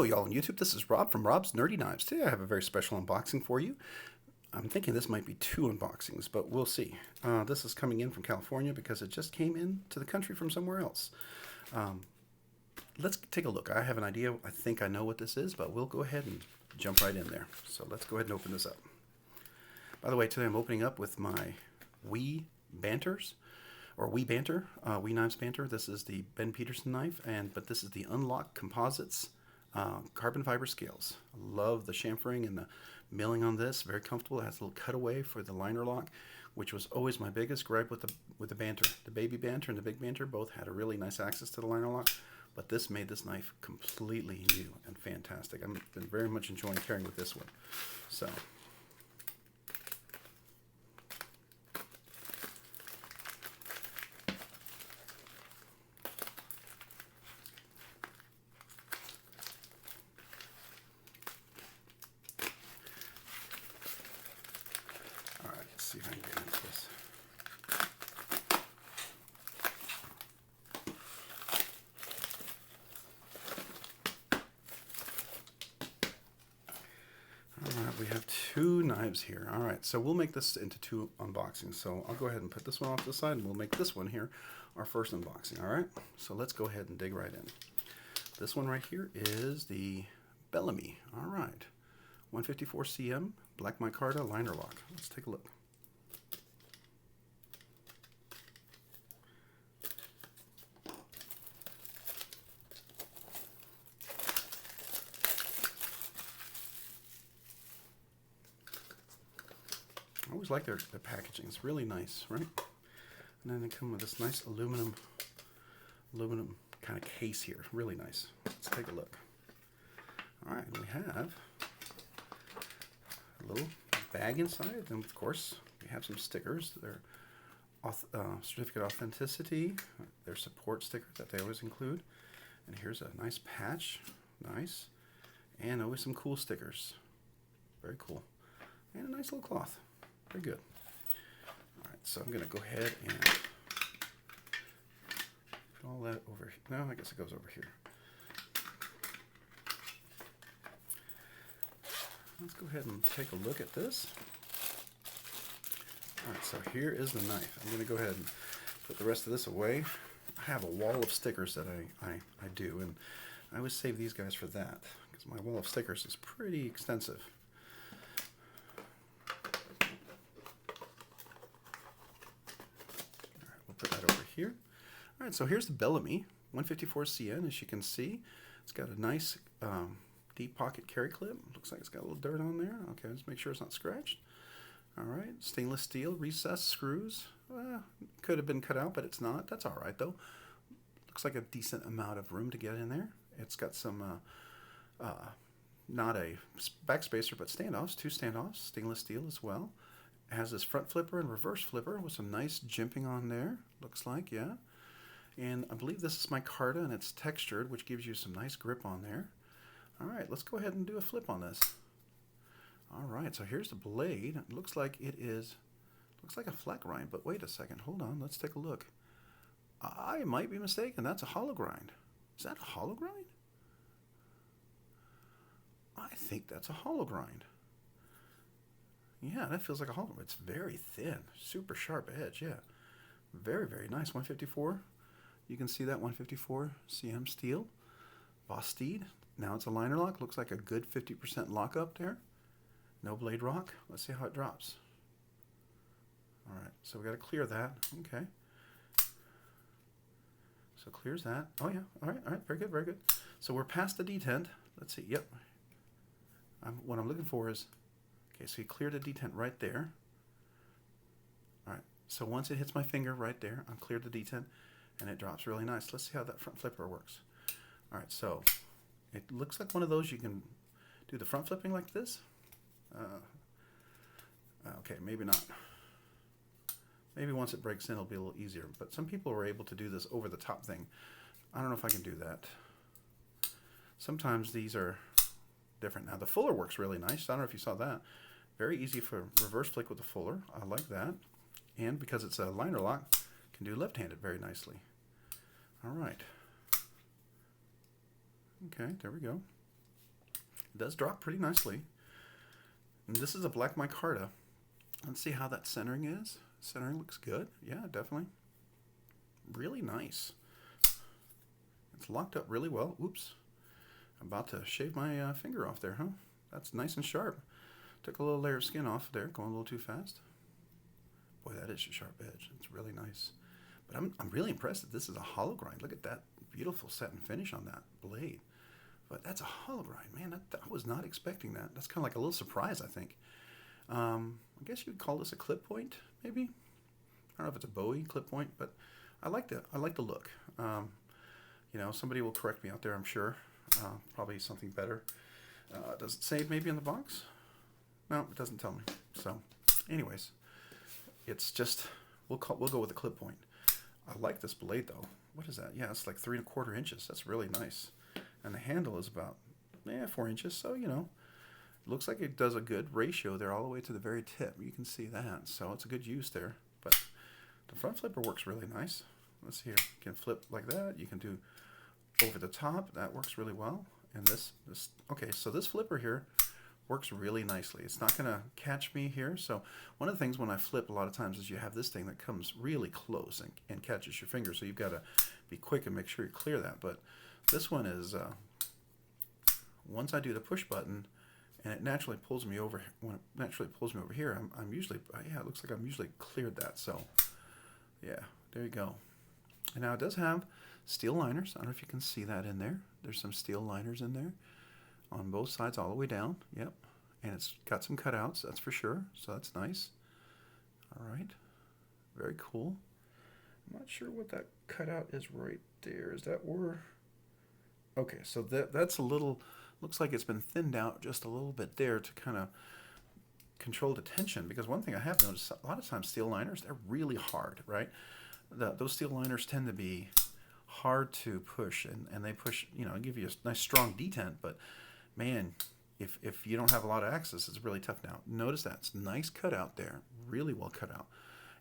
Hello, y'all on YouTube. This is Rob from Rob's Nerdy Knives. Today I have a very special unboxing for you. I'm thinking this might be two unboxings, but we'll see. This is coming in from California because it just came in to the country from somewhere else. Let's take a look. I have an idea. I think I know what this is, but we'll go ahead and jump right in there. So let's go ahead and open this up. By the way, today I'm opening up with my Wee Banters, or Wee Banter, Wee Knives Banter. This is the Ben Peterson knife, but this is the Unlock Composites carbon fiber scales. I love the chamfering and the milling on this. Very comfortable. It has a little cutaway for the liner lock, which was always my biggest gripe with the Banter. The Baby Banter and the Big Banter both had a really nice access to the liner lock, but this made this knife completely new and fantastic. I've been very much enjoying carrying with this one. So. See if I can get into this. Alright, we have two knives here. Alright, so we'll make this into two unboxings. So I'll go ahead and put this one off to the side and we'll make this one here our first unboxing. Alright, so let's go ahead and dig right in. This one right here is the Bellamy. Alright, 154 cm, black micarta liner lock. Let's take a look. I always like their packaging. It's really nice, right? And then they come with this nice aluminum kind of case here. Really nice. Let's take a look. All right, we have a little bag inside, and of course we have some stickers. Their certificate of authenticity, their support sticker that they always include, and here's a nice patch, nice, and always some cool stickers. Very cool, and a nice little cloth. Very good. All right, so I'm going to go ahead and put all that over here. No, I guess it goes over here. Let's go ahead and take a look at this. All right, so here is the knife. I'm going to go ahead and put the rest of this away. I have a wall of stickers that I do, and I always save these guys for that because my wall of stickers is pretty extensive. Here. All right, so here's the Bellamy 154 CN. As you can see, it's got a nice deep pocket carry clip. Looks like it's got a little dirt on there. Okay, let's make sure it's not scratched. All right, stainless steel recessed screws. Could have been cut out, but it's not. That's all right though. Looks like a decent amount of room to get in there. It's got some not a backspacer, but standoffs, two standoffs, stainless steel as well. It has this front flipper and reverse flipper with some nice jimping on there, looks like, yeah. And I believe this is micarta, and it's textured, which gives you some nice grip on there. All right, let's go ahead and do a flip on this. All right, so here's the blade. It looks like looks like a flat grind, but wait a second, hold on, let's take a look. I might be mistaken, that's a hollow grind. Is that a hollow grind? I think that's a hollow grind. Yeah, that feels like a hollow. It's very thin, super sharp edge, yeah. Very, very nice. 154. You can see that 154 cm steel. Vosteed. Now it's a liner lock. Looks like a good 50% lock up there. No blade rock. Let's see how it drops. All right, so we got to clear that. Okay. So clears that. Oh, yeah. All right. Very good, very good. So we're past the detent. Let's see. Yep. What I'm looking for is... Okay, so you cleared the detent right there. All right, so once it hits my finger right there, I've cleared the detent, and it drops really nice. Let's see how that front flipper works. All right, so it looks like one of those you can do the front flipping like this. Okay, maybe not. Maybe once it breaks in, it'll be a little easier. But some people are able to do this over the top thing. I don't know if I can do that. Sometimes these are different. Now the fuller works really nice. I don't know if you saw that. Very easy for reverse flick with the fuller. I like that. And because it's a liner lock, can do left-handed very nicely. All right. Okay, there we go. It does drop pretty nicely. And this is a black micarta. Let's see how that centering is. Centering looks good. Yeah, definitely. Really nice. It's locked up really well. Oops. I'm about to shave my finger off there, huh? That's nice and sharp. Took a little layer of skin off there, going a little too fast. Boy, that is a sharp edge. It's really nice. But I'm really impressed that this is a hollow grind. Look at that beautiful satin finish on that blade. But that's a hollow grind, man. I was not expecting that. That's kind of like a little surprise, I think. I guess you would call this a clip point, maybe. I don't know if it's a Bowie clip point, but I like the look. You know, somebody will correct me out there, I'm sure. Probably something better. Does it say maybe in the box? No, it doesn't tell me. So, anyways, it's just we'll go with a clip point. I like this blade though. What is that? Yeah, it's like 3 1/4 inches. That's really nice. And the handle is about 4 inches. So you know, it looks like it does a good ratio there all the way to the very tip. You can see that. So it's a good use there. But the front flipper works really nice. Let's see here. You can flip like that. You can do over the top. That works really well. And this okay. So this flipper here works really nicely. It's not going to catch me here. So one of the things when I flip a lot of times is you have this thing that comes really close and catches your finger. So you've got to be quick and make sure you clear that. But this one is, once I do the push button and it naturally pulls me over, when it naturally pulls me over here, I'm usually, yeah, it looks like I'm usually cleared that. So yeah, there you go. And now it does have steel liners. I don't know if you can see that in there. There's some steel liners in there on both sides all the way down. Yep. And it's got some cutouts, that's for sure. So that's nice. All right. Very cool. I'm not sure what that cutout is right there. Is that where? Okay, so that's a little, looks like it's been thinned out just a little bit there to kind of control the tension. Because one thing I have noticed, a lot of times steel liners, they're really hard, right? Those steel liners tend to be hard to push, and they push, you know, give you a nice strong detent, but man, if you don't have a lot of access, it's really tough. Now, notice that it's nice cut out there, really well cut out,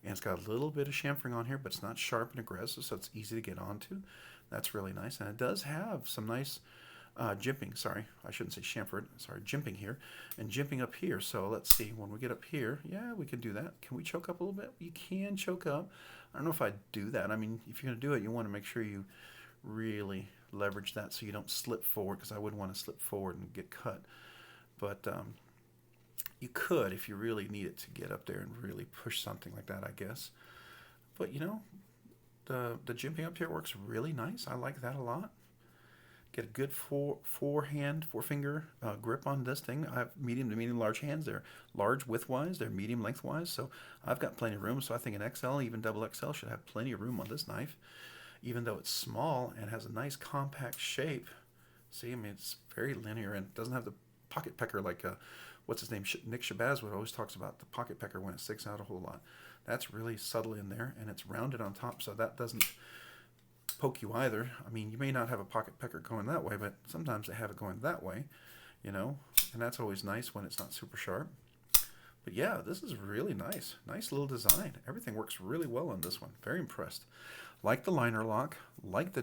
and it's got a little bit of chamfering on here, but it's not sharp and aggressive, so it's easy to get onto. That's really nice, and it does have some nice jimping. Sorry, I shouldn't say chamfered. Sorry, jimping here and jimping up here. So let's see. When we get up here, yeah, we can do that. Can we choke up a little bit? You can choke up. I don't know if I'd do that. I mean, if you're going to do it, you want to make sure you really leverage that so you don't slip forward, because I wouldn't want to slip forward and get cut. But you could if you really need it to get up there and really push something like that, I guess. But you know, the jimping up here works really nice. I like that a lot. Get a good four finger grip on this thing. I have medium to medium large hands. They're large widthwise, they're medium lengthwise, so I've got plenty of room. So I think an XL, even double XL, should have plenty of room on this knife, even though it's small and has a nice compact shape. See, I mean, it's very linear and doesn't have the pocket pecker like what's his name, Nick Shabazz always talks about, the pocket pecker when it sticks out a whole lot. That's really subtle in there, and it's rounded on top, so that doesn't poke you either. I mean, you may not have a pocket pecker going that way, but sometimes they have it going that way, you know, and that's always nice when it's not super sharp. But yeah, this is really nice. Nice little design. Everything works really well on this one. Very impressed. Like the liner lock, like the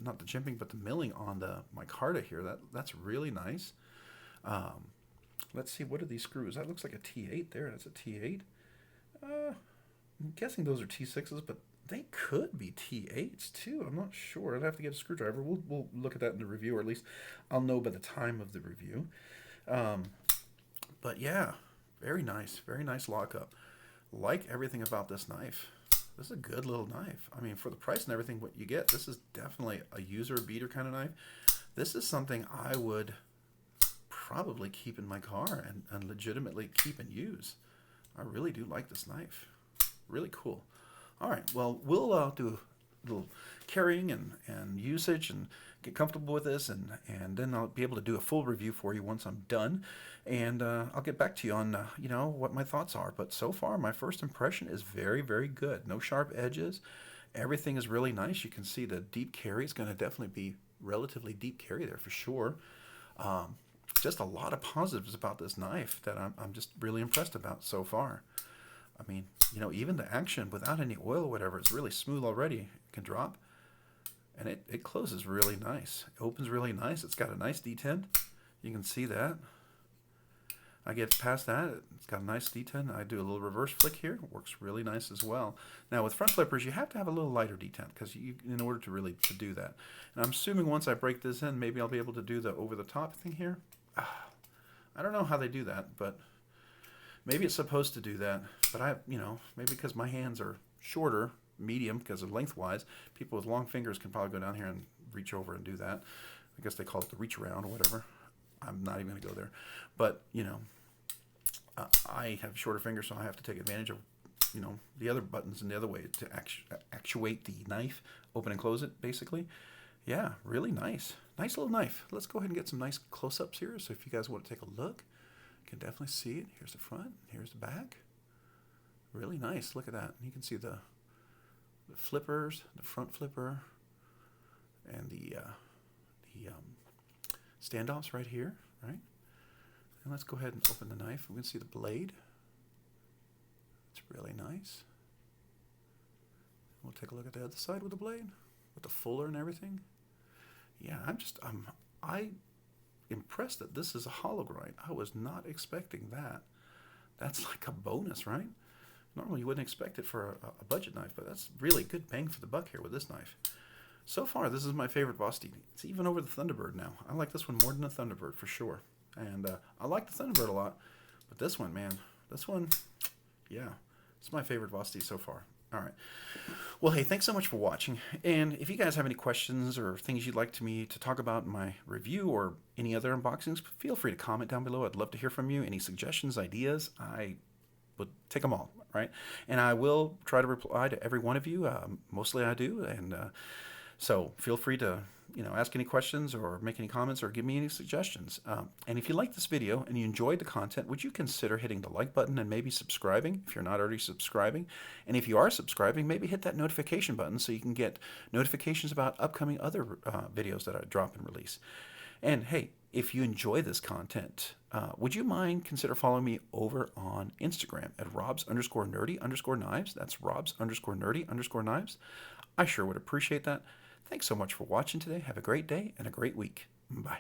not the jimping, but the milling on the micarta here. That's really nice. Let's see, what are these screws? That looks like a T8 there. That's a T8. I'm guessing those are T6s, but they could be T8s too. I'm not sure. I'd have to get a screwdriver. We'll look at that in the review, or at least I'll know by the time of the review. But yeah, very nice lockup. Like everything about this knife. This is a good little knife. I mean, for the price and everything, what you get, this is definitely a user beater kind of knife. This is something I would probably keep in my car and legitimately keep and use. I really do like this knife. Really cool. All right, well, we'll do a little carrying and usage and get comfortable with this, and then I'll be able to do a full review for you once I'm done, and I'll get back to you on you know, what my thoughts are. But so far, my first impression is very, very good. No sharp edges. Everything is really nice. You can see the deep carry is going to definitely be relatively deep carry there for sure. Just a lot of positives about this knife that I'm just really impressed about so far. I mean, you know, even the action without any oil or whatever, it's really smooth already. It can drop, and it closes really nice. It opens really nice. It's got a nice detent. You can see that. I get past that, it's got a nice detent. I do a little reverse flick here. It works really nice as well. Now with front flippers, you have to have a little lighter detent because in order to really do that. And I'm assuming once I break this in, maybe I'll be able to do the over the top thing here. I don't know how they do that, but maybe it's supposed to do that. But maybe because my hands are shorter, medium, because of lengthwise, people with long fingers can probably go down here and reach over and do that. I guess they call it the reach around or whatever. I'm not even going to go there. But, I have shorter fingers, so I have to take advantage of, the other buttons in the other way to actuate the knife, open and close it, basically. Yeah, really nice. Nice little knife. Let's go ahead and get some nice close-ups here. So if you guys want to take a look, you can definitely see it. Here's the front. Here's the back. Really nice. Look at that. You can see the flippers, the front flipper, and the standoffs right here, right? And let's go ahead and open the knife. We can see the blade. It's really nice. We'll take a look at the other side with the blade, with the fuller and everything. Yeah, I'm impressed that this is a hollow grind. I was not expecting that. That's like a bonus, right? Normally you wouldn't expect it for a budget knife, but that's really good bang for the buck here with this knife. So far, this is my favorite Vosteed. It's even over the Thunderbird now. I like this one more than the Thunderbird for sure. And I like the Thunderbird a lot, but this one, man, yeah, it's my favorite Vosteed so far. All right. Well, hey, thanks so much for watching. And if you guys have any questions or things you'd like me to talk about in my review or any other unboxings, feel free to comment down below. I'd love to hear from you. Any suggestions, ideas, I would take them all, right? And I will try to reply to every one of you. Mostly I do. And so feel free to ask any questions or make any comments or give me any suggestions. And if you like this video and you enjoyed the content, would you consider hitting the like button and maybe subscribing if you're not already subscribing? And if you are subscribing, maybe hit that notification button so you can get notifications about upcoming other videos that I drop and release. And hey, if you enjoy this content, would you mind consider following me over on Instagram at robs_nerdy_knives. That's robs_nerdy_knives. I sure would appreciate that. Thanks so much for watching today. Have a great day and a great week. Bye.